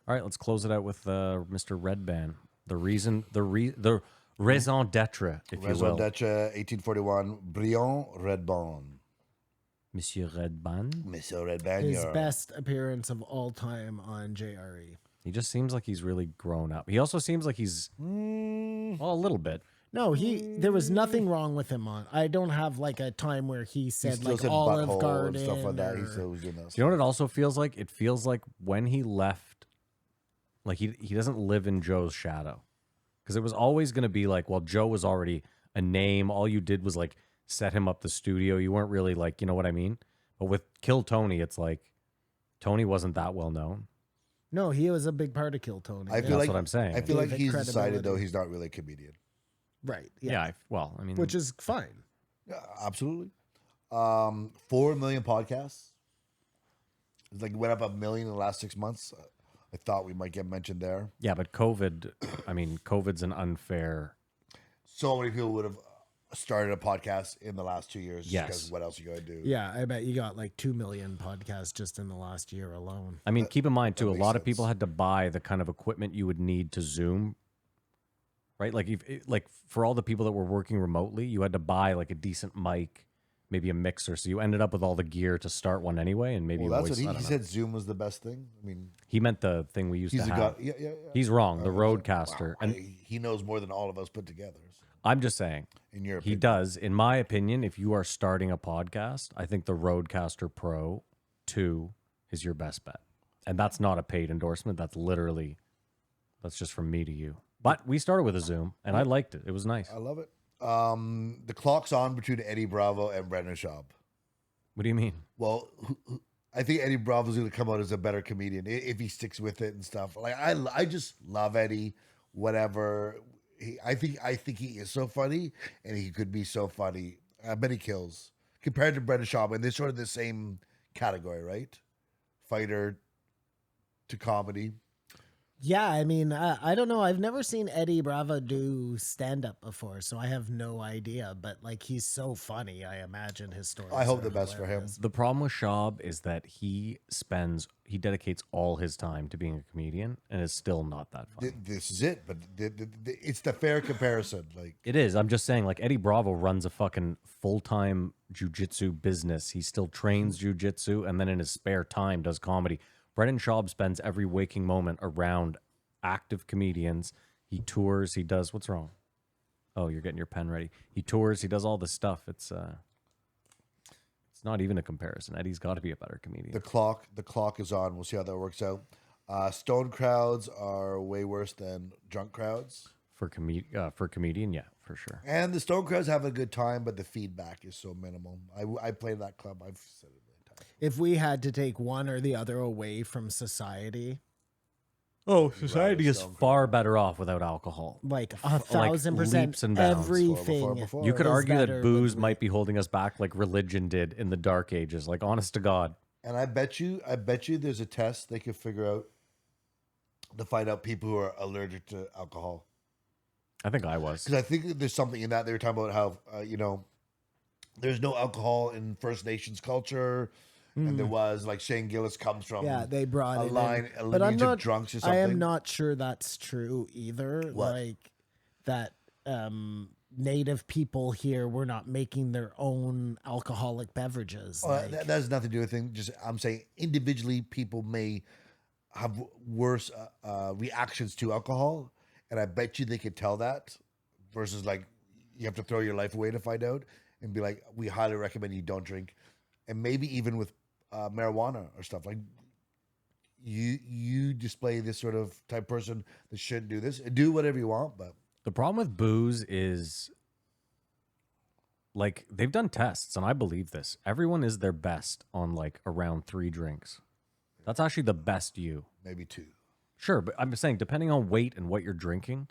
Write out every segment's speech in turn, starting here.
All right, let's close it out with Mr. Redban. The raison d'etre, if you Raison will. d'etre, 1841, Briand Redban. Monsieur Redban. Monsieur Redban. His best appearance of all time on JRE. He just seems like he's really grown up. He also seems like he's well, a little bit. No, there was nothing wrong with him on. I don't have like a time where he said like said Olive butthole Garden and stuff like that. He or- still was doing that. Do you know what it also feels like? It feels like when he left, like he doesn't live in Joe's shadow. Because it was always going to be like, well, Joe was already a name. All you did was like set him up the studio. You weren't really like, you know what I mean? But with Kill Tony, it's like Tony wasn't that well known. No, he was a big part of Kill Tony. I feel That's like, what I'm saying. I feel like Gave it he's decided, though, credibility. he's not really a comedian. Right. Yeah, I mean, Which is fine. Yeah, absolutely. 4 million podcasts. It's like went up 1 million in the last 6 months. I thought we might get mentioned there. yeah, but COVID, I mean, COVID's an unfair. So many people would have started a podcast in the last 2 years. Yes. Because what else are you going to do? Yeah, I bet you got like 2 million podcasts just in the last year alone. I mean, keep in mind too, a makes lot of sense. people had to buy the kind of equipment you would need to Zoom, right? Like, like for all the people that were working remotely, you had to buy like a decent mic, maybe a mixer. So you ended up with all the gear to start one anyway, and maybe Well, that's voice, what I he don't know. said. Zoom was the best thing. I mean, He meant the thing we used he's to a have. guy. Yeah. He's wrong. The Roadcaster, Wow. and He knows more than all of us put together. I'm just saying. In your He opinion. does. In my opinion, if you are starting a podcast, I think the Roadcaster Pro 2 is your best bet. And that's not a paid endorsement. That's just from me to you. But we started with a Zoom, and I liked it. It was nice. I love it. The clock's on between Eddie Bravo and Brendan Schaub. What do you mean? Well, I think Eddie Bravo's going to come out as a better comedian if he sticks with it and stuff. Like I just love Eddie. Whatever. I think he is so funny, and he could be so funny. I bet he kills compared to Brendan Schaub, and they're sort of the same category, right? Fighter to comedy. Yeah, I mean, I don't know. I've never seen Eddie Bravo do stand-up before, so I have no idea. But like, he's so funny. I imagine his story. I hope the best for him. The problem with Schaub is that he dedicates all his time to being a comedian, and is still not that funny. This is it, but it's the fair comparison. Like It is. I'm just saying, like, Eddie Bravo runs a fucking full-time jujitsu business. He still trains jujitsu, and then in his spare time does comedy. Brendan Schaub spends every waking moment around active comedians. He tours. He does. What's wrong? Oh, you're getting your pen ready. He tours. He does all this stuff. It's not even a comparison. Eddie's got to be a better comedian. the clock is on. We'll see how that works out. Stone crowds are way worse than drunk crowds. For comedian, yeah, for sure. And the Stone crowds have a good time, but the feedback is so minimal. I play that club. I've said it many times. If we had to take one or the other away from society, Oh, society is Stone far better off without alcohol. like 1,000%, leaps and bounds. everything. Before. You could is argue better that booze with might be holding us back like religion did in the Dark Ages. Like, honest to God. And I bet you there's a test they could figure out to find out people who are allergic to alcohol. I think I was. Because I think there's something in that. They were talking about how, there's no alcohol in First Nations culture. And there was, like, Shane Gillis comes from Yeah, they brought a it line, in. a But I'm lineage of not drunks or I something. am not sure that's true either. What? Like that native people here were not making their own alcoholic beverages. Oh, like, that has nothing to do with things. Just I'm saying individually, people may have worse reactions to alcohol, and I bet you they could tell that. Versus, like, you have to throw your life away to find out, and be like, we highly recommend you don't drink, and maybe even with marijuana or stuff like. You display this sort of type person that shouldn't do this. Do whatever you want, but The problem with booze is, like, they've done tests, and I believe this. Everyone is their best on, like, around 3 drinks. That's actually the best you. maybe 2. Sure, but I'm just saying, depending on weight and what you're drinking,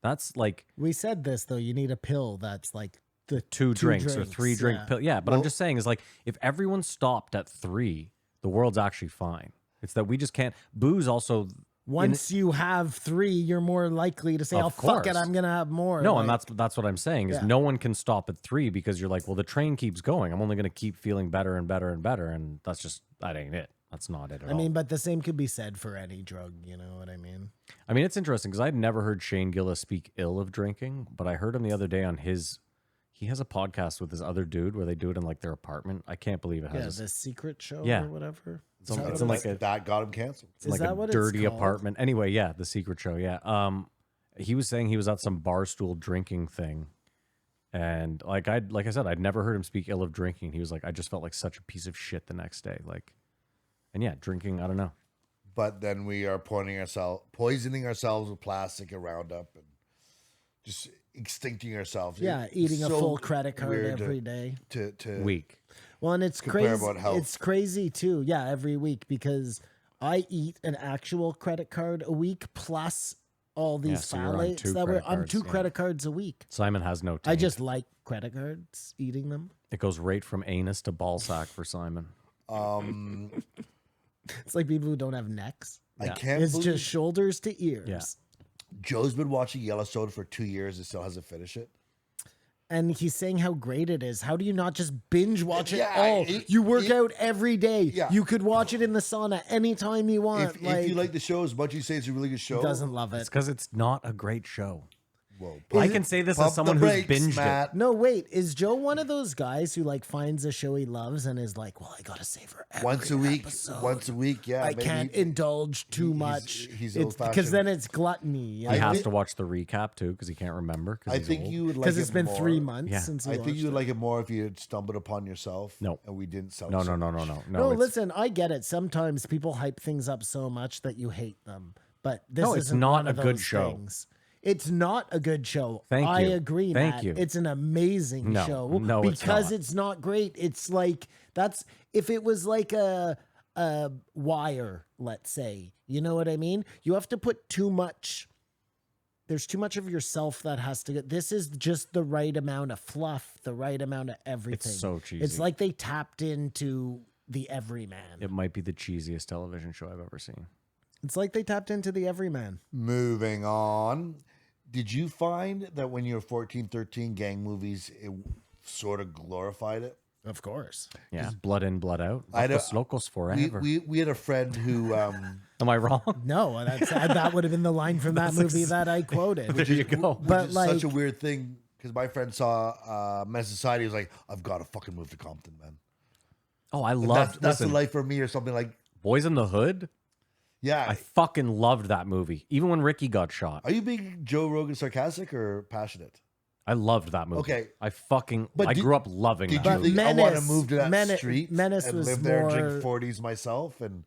that's like we said this though. You need a pill that's like the 2 drinks or 3 drink yeah. pill. Yeah, but I'm just saying is like if everyone stopped at 3, the world's actually fine. It's that we just can't. Booze also. Once you have 3, you're more likely to say, Of "Oh fuck it, course. I'm gonna have more." No, Like, and that's what I'm saying is Yeah. no one can stop at 3 because you're like, well, the train keeps going. I'm only going to keep feeling better and better and better, and that ain't it. That's not it at I all. mean, but the same could be said for any drug. You know what I mean? I mean, it's interesting because I'd never heard Shane Gillis speak ill of drinking, but I heard him the other day on his. He has a podcast with this other dude where they do it in like their apartment. I can't believe it Yeah, has. The Secret Show Yeah. or whatever. It's in like a that got him canceled. It's like a what it's dirty called? apartment. Anyway, yeah, the Secret Show. Yeah. He was saying he was at some barstool drinking thing, and like I said, I'd never heard him speak ill of drinking. He was like, I just felt like such a piece of shit the next day. Like, and yeah, drinking. I don't know. But then we are poisoning ourselves with plastic and Roundup, and just extincting ourselves. Yeah, eating a so full credit card weird every day. to Week. Well, and it's compare crazy. about health. It's crazy too. Yeah, every week because I eat an actual credit card a week plus all these so you're on phthalates two that were. credit I'm cards, 2 yeah. credit cards a week. Simon has no. I Taint. just like credit cards, eating them. It goes right from anus to ball sack for Simon. It's like people who don't have necks. I Yeah. can't It's believe just shoulders to ears. Yeah. Joe's been watching Yellowstone for 2 years and still hasn't finished it. And he's saying how great it is. How do you not just binge watch it Yeah, all? You work it- out every day. Yeah. You could watch it in the sauna anytime you want. If you like the show as much as you say it's a really good show, doesn't love It's it. because it's not a great show. Whoa, I can say this pump as the someone who's brakes, binged Matt. it. No, wait. Is Joe one of those guys who like finds a show he loves and is like, "Well, I gotta savor every Once a week, episode. once a week, yeah. I maybe. can't indulge too he's- much." he's Because old-fashioned. then it's gluttony. He I has think- to watch the recap too because he can't remember. I think you would like Because it it's been more. 3 months Yeah. since he I think watched you would it. like it more if you had stumbled upon yourself. No. and we didn't sell. No, it so no, no, much. no, no, No, it's- listen, I get it. Sometimes people hype things up so much that you hate them. But this No, it's isn't not one a of good those show. things. It's not a good show. Thank I you. agree, Thank Matt. you. It's an amazing No, show no, it's because not. it's not great. It's like that's if it was like a Wire, let's say. You know what I mean? You have to put too much. There's too much of yourself that has to get. This is just the right amount of fluff, the right amount of everything. so cheesy. It's like they tapped into the everyman. It might be the cheesiest television show I've ever seen. It's like they tapped into the everyman. Moving on. Did you find that when you were 14, 13, gang movies, it sort of glorified it? Of course. Yeah, blood in, blood out. I don't- Locos, locos forever. We had a friend who Am I wrong? No, that would have been the line from that movie that I quoted. There you go. which But is like, such a weird thing because my friend saw Men's Society. He was like, I've got to fucking move to Compton, man. Oh, I And loved. that's the Listen, life for me, or something like. Boys in the Hood. Yeah. I fucking loved that movie. Even when Ricky got shot, Are you being Joe Rogan sarcastic or passionate? I loved that movie. Okay. I fucking. But I did- grew up loving Did that you But movie. think I want to Menace- move to that Menace- street Menace and was live there and more- drink 40s myself and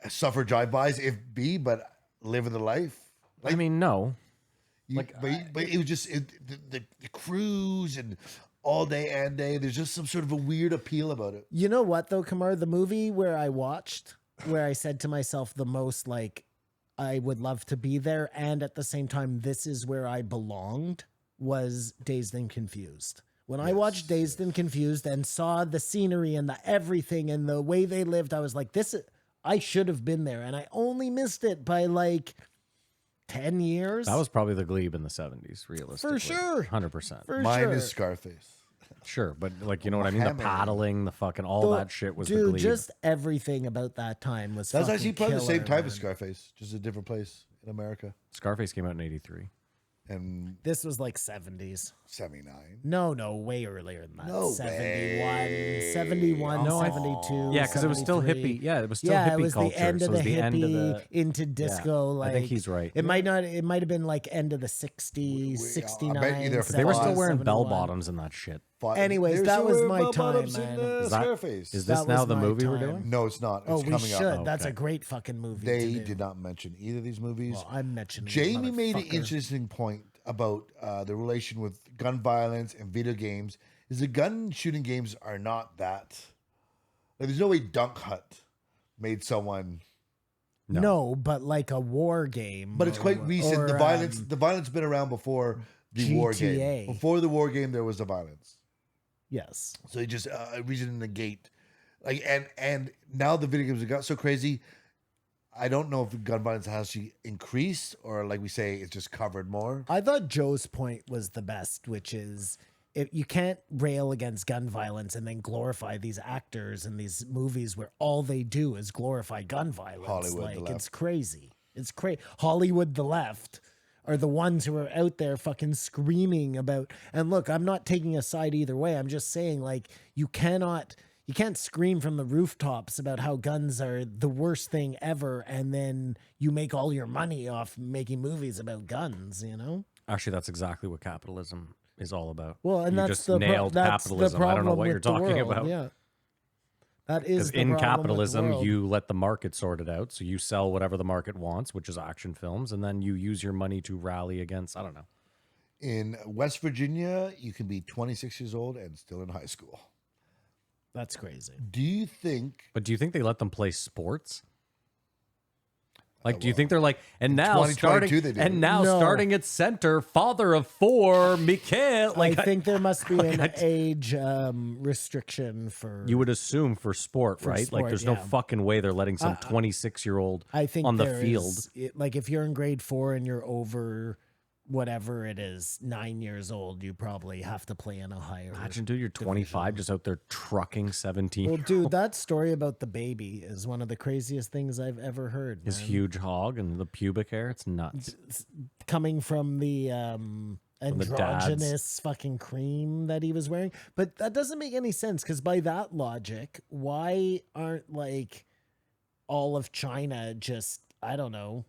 suffer drive-bys if be, but living the life? I mean, no. But it was just the cruise and all day and day. There's just some sort of a weird appeal about it. you know what though, Kamar? The movie where I watched, where I said to myself the most like, I would love to be there, and at the same time, this is where I belonged, was Dazed and Confused. When I watched Dazed and Confused and saw the scenery and the everything and the way they lived, I was like, I should have been there. And I only missed it by like 10 years. That was probably the Glebe in the 70s, realistically. sure. 100%. for Mine sure. is Scarface. Sure, but like, you know what I mean? The Hammer. paddling, the fucking, all that shit was the Dude, Glebe. just everything about that time was That's fucking actually probably the same killer, time as man. Scarface, just a different place in America. Scarface came out in 83. And This was like 70s. 79. No, way earlier than that. No 71, way. 71, No, I- 72. Yeah, because it was still 73. hippie. Yeah, it was still Yeah, hippie it was culture. the end so of it the was the end of hippie the. into disco. I Like think he's right. It might have been like end of the 60s, I 69. bet you they're They were still 70s, wearing bell 71. bottoms and that shit. Anyways, There's that was some my bell time, bottoms in, man. Is that- Scarface. Is this That now was the my movie we're time. doing? No, it's not. It's Oh, we coming should. up. That's a Okay. great fucking movie. They to do. did not mention either of these movies. Well, I'm mentioning it, Jamie made an motherfucker. interesting point about the relation with gun violence and video games. Is the gun shooting games are not that. Like, there's no way Dunk Hut made someone. No, but like a war game. But it's quite recent. or, The violence been around before the war game. GTA. Before the war game, there was the violence. Yes. So you just a reason to negate, like, and now the video games have got so crazy. I don't know if gun violence has actually increased or, like we say, it's just covered more. I thought Joe's point was the best, which is you can't rail against gun violence and then glorify these actors in these movies where all they do is glorify gun violence. Hollywood, the like it's left. crazy. It's crazy. Hollywood, the left, are the ones who are out there fucking screaming about. And look, I'm not taking a side either way. I'm just saying, like, you can't scream from the rooftops about how guns are the worst thing ever, and then you make all your money off making movies about guns, you know? Actually, that's exactly what capitalism is all about. Well, and you that's just the nailed that's capitalism. the I don't know problem what you're with the talking world, about. Yeah, that Because is the in problem with the capitalism, world. you let the market sort it out. So you sell whatever the market wants, which is action films, and then you use your money to rally against, I don't know. In West Virginia, you can be 26 years old and still in high school. That's crazy. Do you think But do you think they let them play sports? Like, do you think they're like, and now 2022 starting, they do. and now No. starting at center, father of four, Mikhail? Like, I think there must be an I- age restriction for. you would assume for sport, right? sport, like, there's no yeah. fucking way they're letting some 26-year-old I think on the there field. like if you're in grade 4 and you're over whatever it is, 9 years old, you probably have to play in a higher. Imagine, dude, you're 25, just out there trucking 17. Well, dude, that story about the baby is one of the craziest things I've ever heard. His man. huge hog and the pubic hair, it's nuts. Coming from the the androgynous fucking cream that he was wearing. But that doesn't make any sense, because by that logic, why aren't like all of China just, I don't know,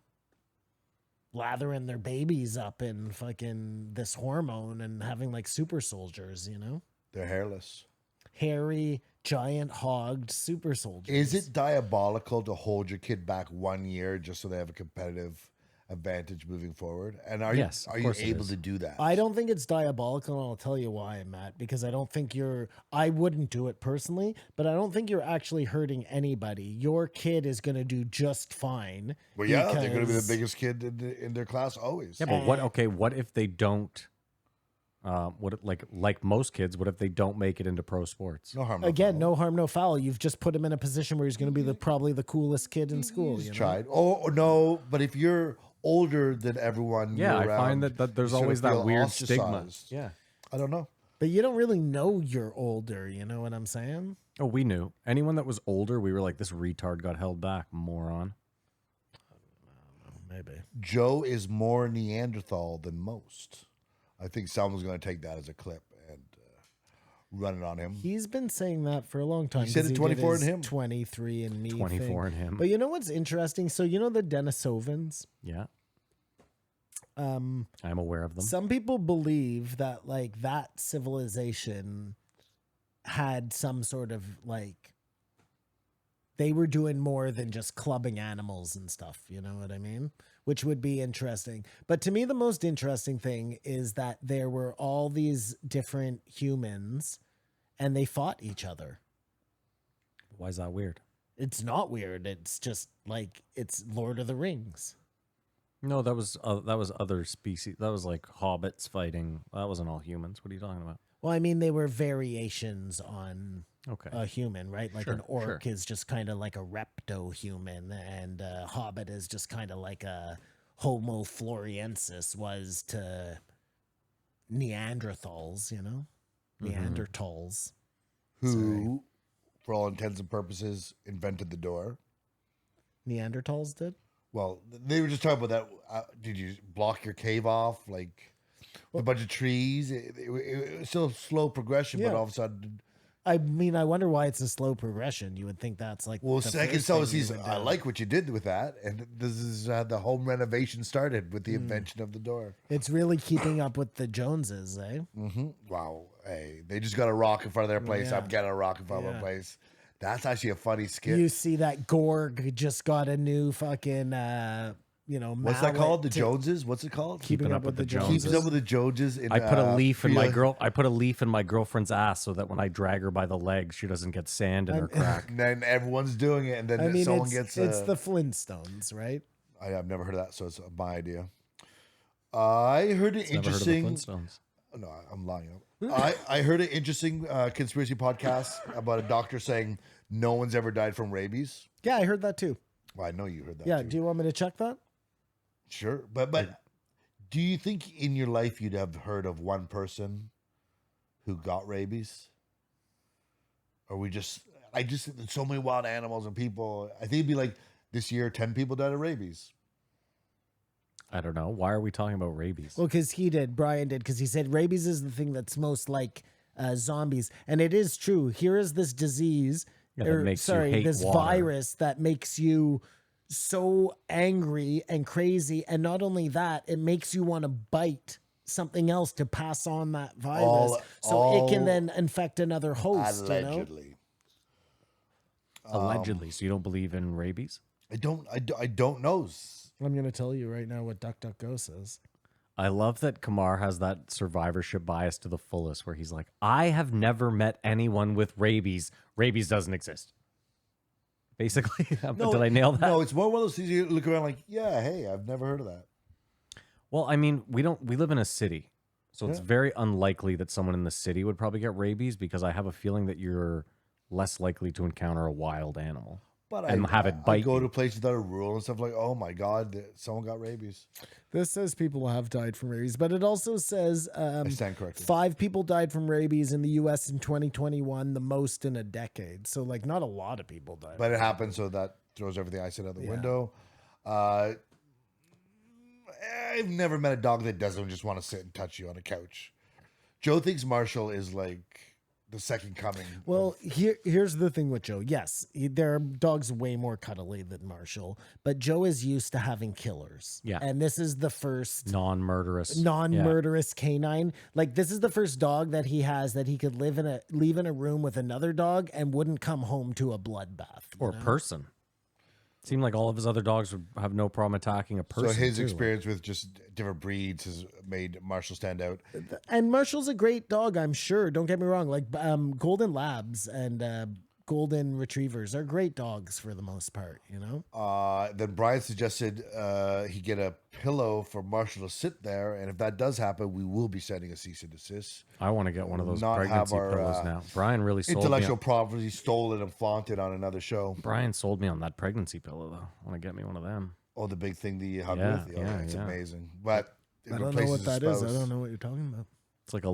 lathering their babies up in fucking this hormone and having like super soldiers, you know? they're hairless? Hairy, giant hogged super soldiers. Is it diabolical to hold your kid back 1 year just so they have a competitive advantage moving forward? And are Yes, you of are you course it able is. to do that? I don't think it's diabolical, and I'll tell you why, Matt, because I don't think I wouldn't do it personally, but I don't think you're actually hurting anybody. Your kid is going to do just fine. Well, yeah, they're going to be the because- biggest kid in their class always. Yeah, but what? Okay, what if they don't? Like most kids, what if they don't make it into pro sports? No harm. Again, foul. no harm, no foul. You've just put him in a position where he's going to be probably the coolest kid in school. He's You know? tried. Or no, but if you're older than everyone, Yeah, you're I find around, that there's you sort of always that feel weird stigma. ostracized. Yeah. I don't know. But you don't really know you're older. You know what I'm saying? Oh, we knew. Anyone that was older, we were like, this retard got held back, moron. Maybe. Joe is more Neanderthal than most. I think someone's going to take that as a clip and run it on him. He's been saying that for a long time. He said 'cause it did 24 and his him. 23 and me. 24 thing. and him. But you know what's interesting? So you know the Denisovans? Yeah, I'm aware of them. Some people believe that like that civilization had some sort of like they were doing more than just clubbing animals and stuff, you know what I mean? Which would be interesting. But to me the most interesting thing is that there were all these different humans and they fought each other. Why is that weird? It's not weird. It's just like it's Lord of the Rings. No, that was other species. That was like hobbits fighting. That wasn't all humans. What are you talking about? Well, I mean, they were variations on Okay. a human, right? Like Sure, an orc sure. is just kind of like a repto-human, and a hobbit is just kind of like a Homo floresiensis was to Neanderthals, you know? Mm-hmm. Neanderthals. Who, for all intents and purposes, invented the door. Neanderthals did? Well, they were just talking about that. Did you block your cave off? Like a bunch of trees? It was still slow progression, but Yeah. all of a sudden. I mean, I wonder why it's a slow progression. You would think that's like Well, the second first so thing you he's, would I do. like what you did with that. And this is how the home renovation started with the invention of the door. It's really keeping up with the Joneses, eh? Wow. Hey, they just got a rock in front of their place. Yeah. I'm getting a rock in front of my Yeah. place. That's actually a funny skit. You see that Gorg just got a new fucking, What's that called? The mallet to- Joneses? What's it called? Keeping up with the Joneses. Keeps up with the Joneses. In, I put a leaf in my Frida- I put a leaf in my girlfriend's ass so that when I drag her by the legs, she doesn't get sand in her crack. And then everyone's doing it, and then I mean, someone it's, gets. it's the Flintstones, right? I've never heard of that, so it's my idea. I heard an Never heard of the interesting. Flintstones. No, I'm lying. I heard an interesting conspiracy podcast about a doctor saying no one's ever died from rabies. Yeah, I heard that too. Well, I know you heard that. Yeah, too. do you want me to check that? Sure, but do you think in your life you'd have heard of one person who got rabies? Or I just think there's so many wild animals and people. I think it'd be like this year, 10 people died of rabies. I don't know. Why are we talking about rabies? Well, because Brian did, because he said rabies is the thing that's most like zombies. And it is true. Here is this disease, Yeah, that makes you hate this water. virus that makes you so angry and crazy. And not only that, it makes you want to bite something else to pass on that virus. So it can then infect another host. Allegedly. Allegedly. So you don't believe in rabies? I don't know. I'm going to tell you right now what DuckDuckGo says. I love that Kamar has that survivorship bias to the fullest, where he's like, I have never met anyone with rabies. Rabies doesn't exist. Basically. Did I nail that? No, it's more one of those things you look around like, yeah, hey, I've never heard of that. Well, I mean, we live in a city. So it's very unlikely that someone in the city would probably get rabies, because I have a feeling that you're less likely to encounter a wild animal. But and have it bite I go you. to places that are rural and stuff like, oh my God, someone got rabies. This says people have died from rabies, but it also says I stand corrected. 5 people died from rabies in the U.S. in 2021, the most in a decade. So, like, not a lot of people died. But it happens, so that throws everything I said out the window. I've never met a dog that doesn't just want to sit and touch you on a couch. Joe thinks Marshall is like the second coming. Well, here's the thing with Joe. Yes, there are dogs way more cuddly than Marshall, but Joe is used to having killers. Yeah. And this is the first non-murderous canine. Like, this is the first dog that he has that he could leave in a room with another dog and wouldn't come home to a bloodbath. or a person. Seemed like all of his other dogs would have no problem attacking a person. So his too. experience with just different breeds has made Marshall stand out. And Marshall's a great dog, I'm sure. Don't get me wrong. Like, Golden Labs and Golden Retrievers are great dogs for the most part, you know? Then Brian suggested he get a pillow for Marshall to sit there, and if that does happen, we will be sending a cease and desist. I want to get one of those Not have pregnancy our, pillows now. Brian really sold me. Intellectual property stolen and flaunted on another show. Brian sold me on that pregnancy pillow, though. I want to get me one of them. Oh, the big thing that you hug Yeah, with? yeah, It's yeah. amazing. But it I don't know replaces what the that is. spouse. I don't know what you're talking about. It's like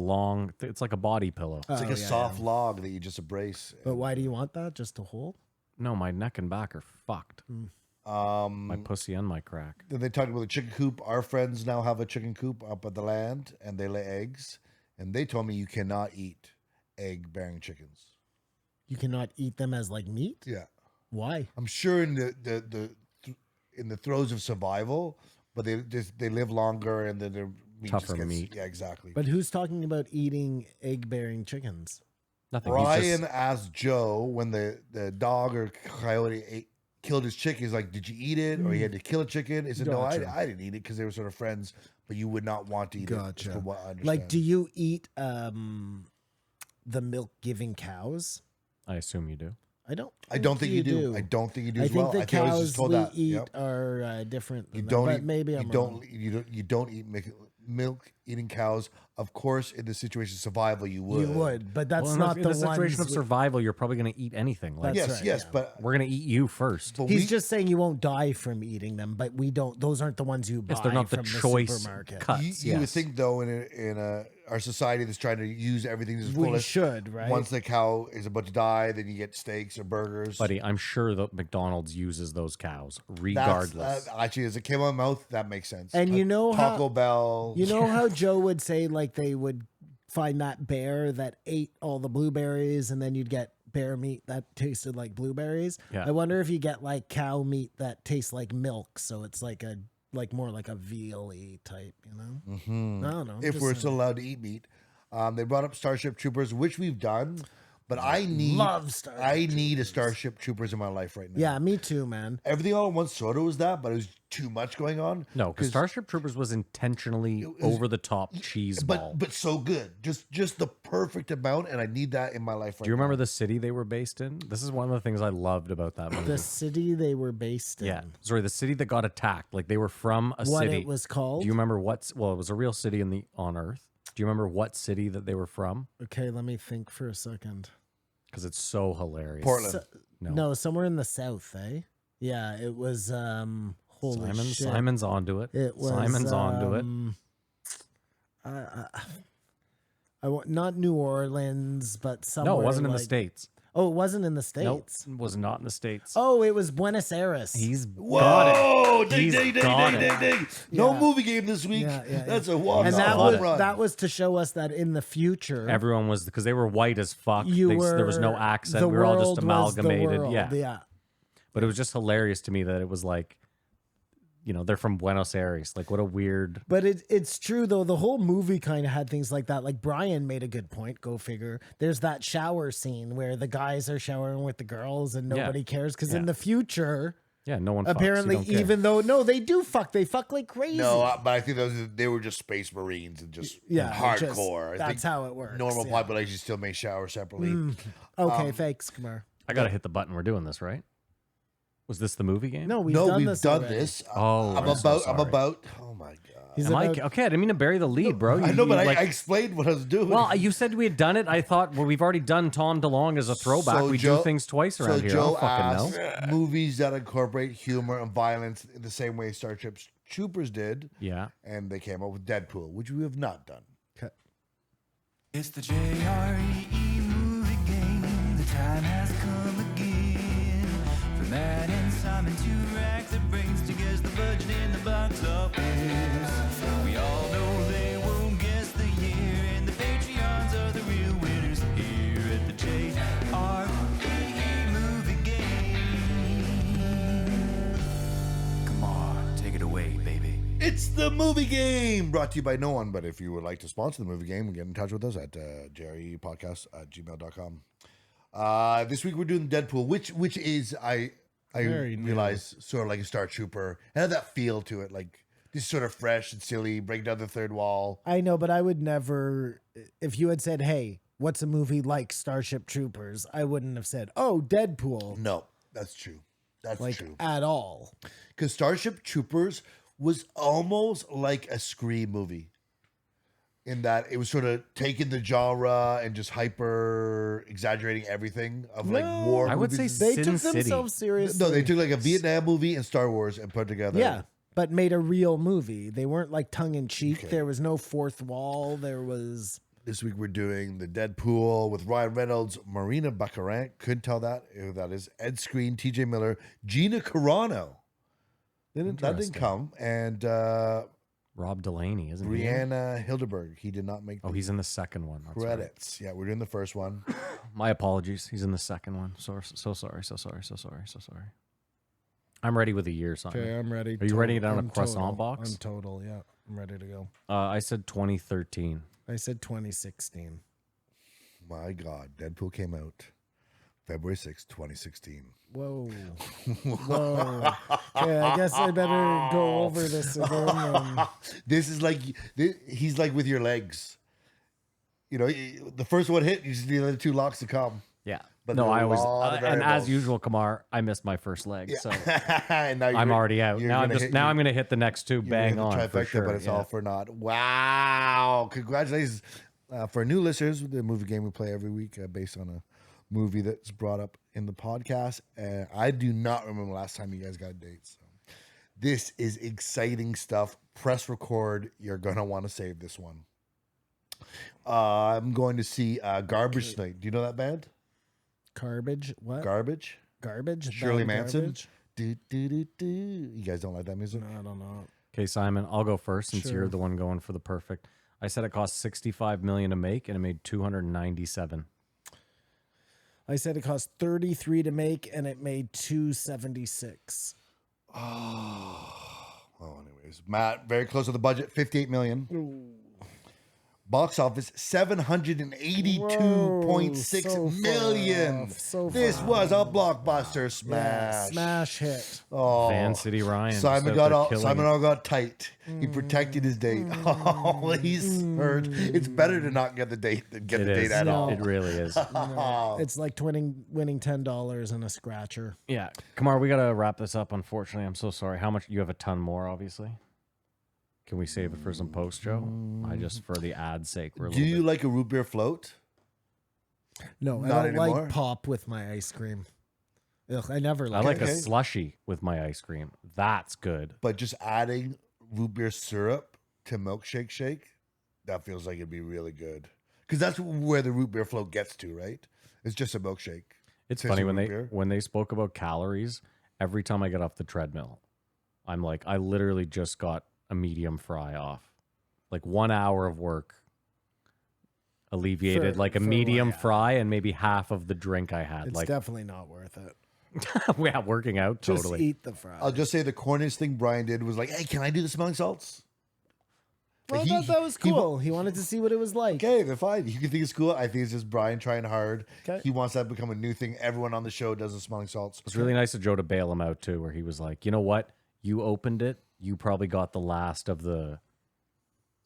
it's like a body pillow. It's like Oh, a soft log that you just embrace. But why do you want that? Just to hold? No, my neck and back are fucked. My pussy and my crack. Then they talked about the chicken coop. Our friends now have a chicken coop up at the land, and they lay eggs. And they told me you cannot eat egg-bearing chickens. You cannot eat them as like meat? Yeah, Why? I'm sure in the throes of survival, but they live longer and then their meat Tougher just gets, meat. Yeah, exactly. But who's talking about eating egg-bearing chickens? Nothing. He's Brian just- asked Joe when the dog or coyote killed his chicken. He's like, "Did you eat it, or he had to kill a chicken?" He said, Gotcha. "No, I didn't eat it because they were sort of friends, but you would not want to eat it." From what I understand. Like, do you eat the milk-giving cows? I assume you do. I don't. I don't think you do. I don't think you do I as think well. the I think I was cows just told we that. eat Yep. are different. You than don't that, eat. but maybe I'm wrong. You don't eat milk eating cows. Of course, in the situation of survival, you would. You would, but that's Well, not in the the situation ones. of survival, you're probably going to eat anything. Like, That's Yes, right, yes, yeah. but we're going to eat you first. He's just saying you won't die from eating them, but we don't. Those aren't the ones you buy Yes, they're not the from choice supermarket. cuts. you would yes. think though in our society that's trying to use everything to its We fullest. should, right? Once the cow is about to die, then you get steaks or burgers. Buddy, I'm sure that McDonald's uses those cows That's, regardless. actually, as it came out of my mouth, that makes sense. And you know how- Taco Bell. You know how Joe would say like they would find that bear that ate all the blueberries, and then you'd get bear meat that tasted like blueberries. Yeah. I wonder if you get like cow meat that tastes like milk, so it's like more like a veal-y type, you know? I don't know. if just we're saying. still allowed to eat meat. They brought up Starship Troopers, which we've done, but I need a Starship Troopers in my life right now. Yeah, me too, man. Everything all at once sort of was that, but it was too much going on. No, because Starship Troopers was intentionally over the top cheese ball. but so good, just the perfect amount, and I need that in my life right Do you remember the city they were based in? This is one of the things I loved about that movie. The city they were based in. Yeah, sorry, the city that got attacked. Like they were from a What city. it was called? Do you remember what? Well, it was a real city on Earth. Do you remember what city that they were from? Okay, let me think for a second. Because it's so hilarious. Portland. No, somewhere in the south, eh? Yeah, it was holy shit. Simon's onto it. It was Simon's onto it. Not New Orleans, but somewhere. No, it wasn't in the like- States. Oh, it wasn't in the Nope, States. it was not in the States. Oh, it was Buenos Aires. He's got Whoa! it. Ding, He's ding, ding, got ding, it. ding, ding. No Yeah. movie game this week. That's a walk and He's that got was it. run. that was to show us that in the future, Everyone was because they were white as fuck. you There was no were- accent. the We were all world just was the amalgamated. world. Yeah. But it was just hilarious to me that it was like, they're from Buenos Aires. Like, what a weird. But it's true though. The whole movie kind of had things like that. Like Brian made a good point. Go figure. There's that shower scene where the guys are showering with the girls and nobody cares because in the future, Yeah, no one. fucks. You apparently, don't care. even though no, they do fuck. They fuck like crazy. No, but I think they were just space marines and just hardcore. I that's think how it works. normal yeah. population still may shower separately. Okay, thanks, Kumar. I gotta hit the button. We're doing this, right? Was this the movie game? No, we've No, done we've this done already. this. Oh, I'm I'm so about. sorry. Oh my god. He's Am I about- okay? I didn't mean to bury the lead, bro. I know, but you, I explained what I was doing. well, you said we had done it. I thought, well, we've already done Tom DeLonge as a throwback. So we Joe- do things twice around so here. Joe I don't fucking asked know. movies that incorporate humor and violence in the same way Starship Troopers did, Yeah. and they came up with Deadpool, which we have not done. It's the JREE movie game. The time has come again. For Matt and Simon to rack their brains to guess the budget in the box office. We all know they won't guess the year, and the Patreons are the real winners here at the JREE movie game. Come on, take it away, baby. It's the movie game, brought to you by no one. But if you would like to sponsor the movie game, get in touch with us at jrepodcast@gmail.com. This week we're doing Deadpool, which is I Very new. realize sort of like a Star Trooper. It had that feel to it, like just sort of fresh and silly, break down the third wall. I know, but I would never. If you had said, "Hey, what's a movie like Starship Troopers?" I wouldn't have said, "Oh, Deadpool," No, that's true. That's like true. at all. Because Starship Troopers was almost like a Scream movie in that it was sort of taking the genre and just hyper exaggerating everything of like No, war I would say movies. They Sin took City. themselves seriously. No, they took like a Vietnam movie and Star Wars and put together. yeah, but made a real movie. They weren't like tongue in cheek. Okay. There was no fourth wall. There was. This week we're doing the Deadpool with Ryan Reynolds, Marina Baccarin, couldn't tell that who that is, Ed Skrein, TJ Miller, Gina Carano. That didn't Interesting. come. And Rob Delaney, isn't he? Brianna Hildeberg. He did not make Oh, the he's in the second one. That's right. credits. Yeah, we're doing the first one. My apologies. He's in the second one. So sorry. I'm ready with a year, Simon. Okay, I'm ready. Are you writing it down on a I'm croissant total. box? I'm total. Yeah, I'm ready to go. I said 2013. I said 2016. My God, Deadpool came out February 6th, 2016. Whoa. Whoa. Okay, I guess I better go over this again. This is like, he's like with your legs. You know, the first one hit, you just need the other two locks to come. Yeah. But no, there are I a always lot of and as variables. usual, Kamar, I missed my first leg, so And now I'm already out. you're Now I'm gonna just hit- now you're- I'm gonna hit the next two you're gonna bang hit the on trifecta, for sure. but it's yeah. all for naught. Wow. Congratulations. For new listeners, the movie game we play every week based on a movie that's brought up in the podcast. I do not remember the last time you guys got a date. So this is exciting stuff. Press record. You're going to want to save this one. I'm going to see Garbage Night. Do you know that band? Garbage? What? Garbage? Garbage? Shirley Band Manson? Garbage? Do, do, do, do. You guys don't like that music? No, I don't know. Okay, Simon, I'll go first since Sure. you're the one going for the perfect. I said it cost $65 million to make, and it made $297. I said it cost 33 to make and it made 276. Well, anyways, Matt, very close to the budget, 58 million. Box office, 782.6 Whoa, so far million. off, so This far was a blockbuster smash. Yeah, smash hit. Oh, Van City Ryan. just Simon out got there all killing Simon it. all got tight. He protected his date. Oh, he's hurt. It's better to not get the date than get It the date is. at all. It really is. It's like winning $10 and a scratcher. Yeah. Kamar, we got to wrap this up, unfortunately. I'm so sorry. How much? You have a ton more, obviously. Can we save it for some post, Joe? I just, for the ad's sake, we're a Do little you bit... like a root beer float? No, I Not don't anymore? like pop with my ice cream. Ugh, I never I like like Okay. a slushy with my ice cream. That's good. But just adding root beer syrup to milkshake shake, that feels like it'd be really good. Because that's where the root beer float gets to, right? It's just a milkshake. It's Tastes funny like when root beer. they spoke about calories. Every time I get off the treadmill, I'm like, I literally just got a medium fry off. Like 1 hour of work alleviated For- like a for medium what, yeah. fry and maybe half of the drink I had. It's Like, definitely not worth it. yeah, working out Just totally. eat the fries. I'll just say the corniest thing Brian did was like, "Hey, can I do the smelling salts?" well, Like, I thought that was he wa- cool. He wanted to see what it was like. Okay, they're fine. You can think it's cool. I think it's just Brian trying hard. Okay. He wants that to become a new thing. Everyone on the show does the smelling salts. It's really nice of Joe to bail him out too, where he was like, you know what? You opened it. You probably got the last of the.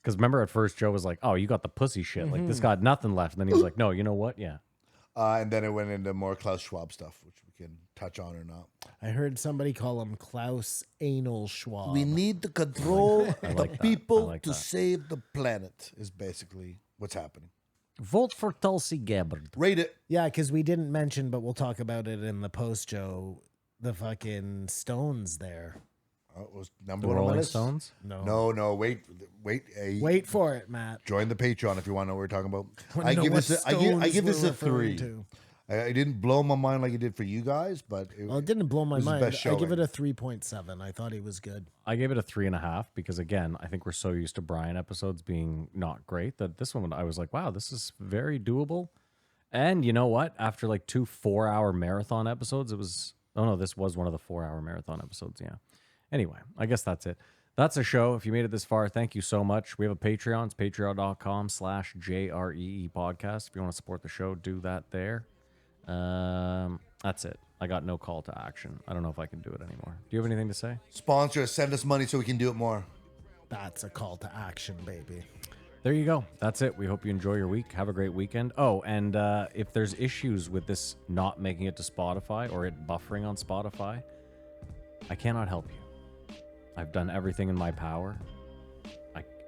Because remember at first Joe was like, oh, you got the pussy shit. Like this got nothing left. And then he was like, no, you know what? Yeah. And then it went into more Klaus Schwab stuff, which we can touch on or not. I heard somebody call him Klaus Anal Schwab. We need to control like the that. I people like to that. save the planet, is basically what's happening. Vote for Tulsi Gabbard. Rate it. Yeah, because we didn't mention, but we'll talk about it in the post, Joe. The fucking Stones there. It was number The one on my Rolling list. Stones? No, wait. Wait for it, Matt. Join the Patreon if you want to know what we're talking about. Wanna I know give what this. I give Stones this we're a 3. referring to. I didn't blow my mind like it did for you guys, but Well, it didn't blow my was his mind. best I give showing. it a 3.7. I thought he was good. I gave it a 3.5 because again, I think we're so used to Brian episodes being not great that this one I was like, wow, this is very doable. And you know what? After like 2 4-hour marathon episodes, it was this was one of the 4-hour marathon episodes. Yeah. Anyway, I guess that's it. That's a show. If you made it this far, thank you so much. We have a Patreon. It's patreon.com/JREE podcast. If you want to support the show, do that there. That's it. I got no call to action. I don't know if I can do it anymore. Do you have anything to say? sponsor us, send us money so we can do it more. That's a call to action, baby. There you go. That's it. We hope you enjoy your week. Have a great weekend. Oh, and if there's issues with this not making it to Spotify or it buffering on Spotify, I cannot help you. I've done everything in my power.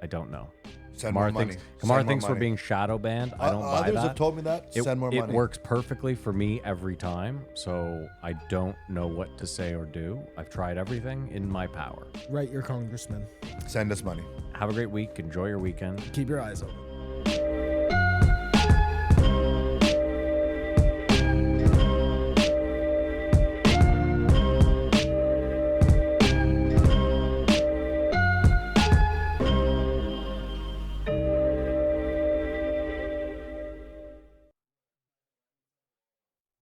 I don't know. Send more money. Kamar Send more thinks we're money. being shadow banned. I don't buy Others that. have told me that. It, Send more it money. works perfectly for me every time, so I don't know what to say or do. I've tried everything in my power. Write your congressman. Send us money. Have a great week. Enjoy your weekend. Keep your eyes open.